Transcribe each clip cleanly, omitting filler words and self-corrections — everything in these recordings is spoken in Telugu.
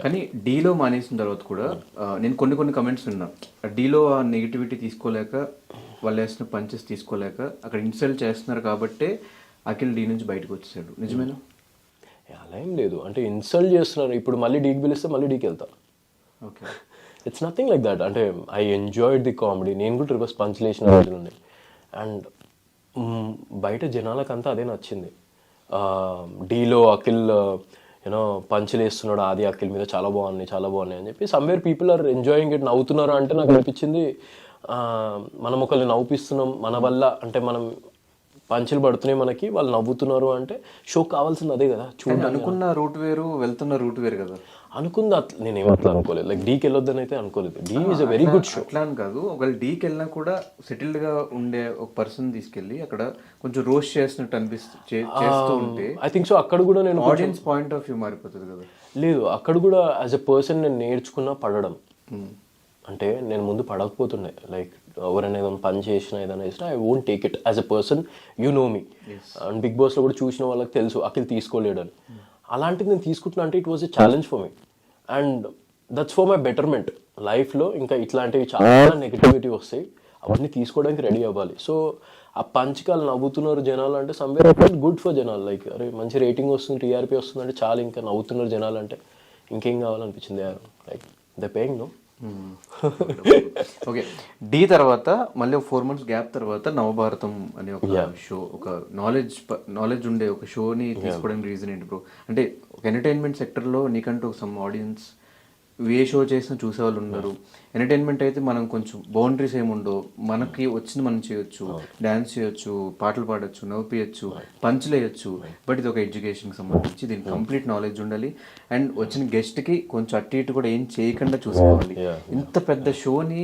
కానీ డీలో మానేసిన తర్వాత కూడా నేను కొన్ని కమెంట్స్ విన్నా. డీలో ఆ నెగిటివిటీ తీసుకోలేక వాళ్ళు వేసిన పంచెస్ తీసుకోలేక అక్కడ ఇన్సల్ట్ చేస్తున్నారు కాబట్టే అఖిల్ డీ నుంచి బయటకు వచ్చేసాడు. నిజమేనా? అలా ఏం లేదు, అంటే ఇన్సల్ట్ చేస్తున్నారు. ఇప్పుడు మళ్ళీ డీకి పిలిస్తే మళ్ళీ డీకి వెళ్తా. Okay, it's nothing like that. అంటే ఐ ఎంజాయిడ్ ది కామెడీ. నేను కూడా రివర్స్ పంచులు వేసిన రోజులు ఉన్నాయి. అండ్ బయట జనాలకంతా అదే నచ్చింది. డీలో అఖిల్ యూనో పంచులు వేస్తున్నాడు ఆది అఖిల్ మీద, చాలా బాగున్నాయి అని చెప్పి somewhere people are enjoying it, నవ్వుతున్నారు. అంటే నాకు అనిపించింది మనం ఒకరిని నవ్వుపిస్తున్నాం మన వల్ల, అంటే మనం పంచులు పడుతున్నాయి మనకి, వాళ్ళు నవ్వుతున్నారు అంటే షో కావాల్సింది అదే కదా. చూడండి, అనుకున్న రూట్ వేరు, వెళ్తున్న రూట్ వేరు కదా. అనుకుంది నేను ఏమట్లా అనుకోలేదు, లైక్ డీకి వెళ్ళొద్దని అయితే అనుకోలేదు. Dhee is a very good show. అట్లా అని కాదు, ఒకవేళ డీకి వెళ్ళినా కూడా సెటిల్డ్ గా ఉండే ఒక పర్సన్ తీసుకెళ్ళి అక్కడ కొంచెం రోస్ట్ చేసినట్టు చేస్తూ ఉంటే ఐ థింక్ సో అక్కడ కూడా నేను ఆడియన్స్ పాయింట్ ఆఫ్ వ్యూ మారిపోతుంది కదా. లేదు, అక్కడ కూడా యాజ్ ఎ పర్సన్ నేను నేర్చుకున్నా పడడం. అంటే నేను ముందు పడకపోతుండే, లైక్ ఎవరైనా ఏదైనా పని చేసినా ఏదైనా చేసినా I won't take it as a person. You know me, and Bigg బాస్లో కూడా చూసిన వాళ్ళకి తెలుసు అఖిల్ తీసుకోలేడని. అలాంటిది నేను తీసుకుంటున్నా అంటే it was a challenge for me, and that's for my betterment. లైఫ్లో ఇంకా ఇట్లాంటివి చాలా నెగిటివిటీ వస్తాయి, అవన్నీ తీసుకోవడానికి రెడీ అవ్వాలి. సో ఆ పంచకాలు నవ్వుతున్నారు జనాలు అంటే సమ్వేర్ గుడ్ ఫర్ జనాలు. లైక్ అరే మంచి రేటింగ్ వస్తుంది, టీఆర్పీ వస్తుంది అంటే చాలా, ఇంకా నవ్వుతున్నారు జనాలు అంటే ఇంకేం కావాలనిపించింది. Like the paying no. Okay, డీ తర్వాత మళ్ళీ ఒక 4 months గ్యాప్ తర్వాత నవభారతం అనే ఒక షో, ఒక నాలెడ్జ్ ఉండే ఒక షోని తీసుకోవడానికి రీజన్ ఏంటి బ్రో? అంటే ఒక ఎంటర్టైన్మెంట్ సెక్టర్లో నీకంటూ సమ్ ఆడియన్స్ ఏ షో చేసినా చూసేవాళ్ళు ఉన్నారు. ఎంటర్టైన్మెంట్ అయితే మనం కొంచెం బౌండరీస్ ఏముండో, మనకి వచ్చింది మనం చేయొచ్చు, డ్యాన్స్ చేయొచ్చు, పాటలు పాడొచ్చు, నవ్వుపియచ్చు, పంచులు వేయచ్చు. బట్ ఇది ఒక ఎడ్యుకేషన్కి సంబంధించి, దీనికి కంప్లీట్ నాలెడ్జ్ ఉండాలి. అండ్ వచ్చిన గెస్ట్కి కొంచెం అటు ఇటు కూడా ఏం చేయకుండా చూసుకోవాలి. ఇంత పెద్ద షోని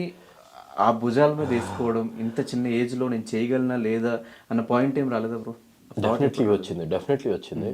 ఆ భుజాల మీద వేసుకోవడం, ఇంత చిన్న ఏజ్లో నేను చేయగలనా లేదా అన్న పాయింట్ ఏం రాలేదా బ్రో? డెఫినెట్లీ వచ్చింది.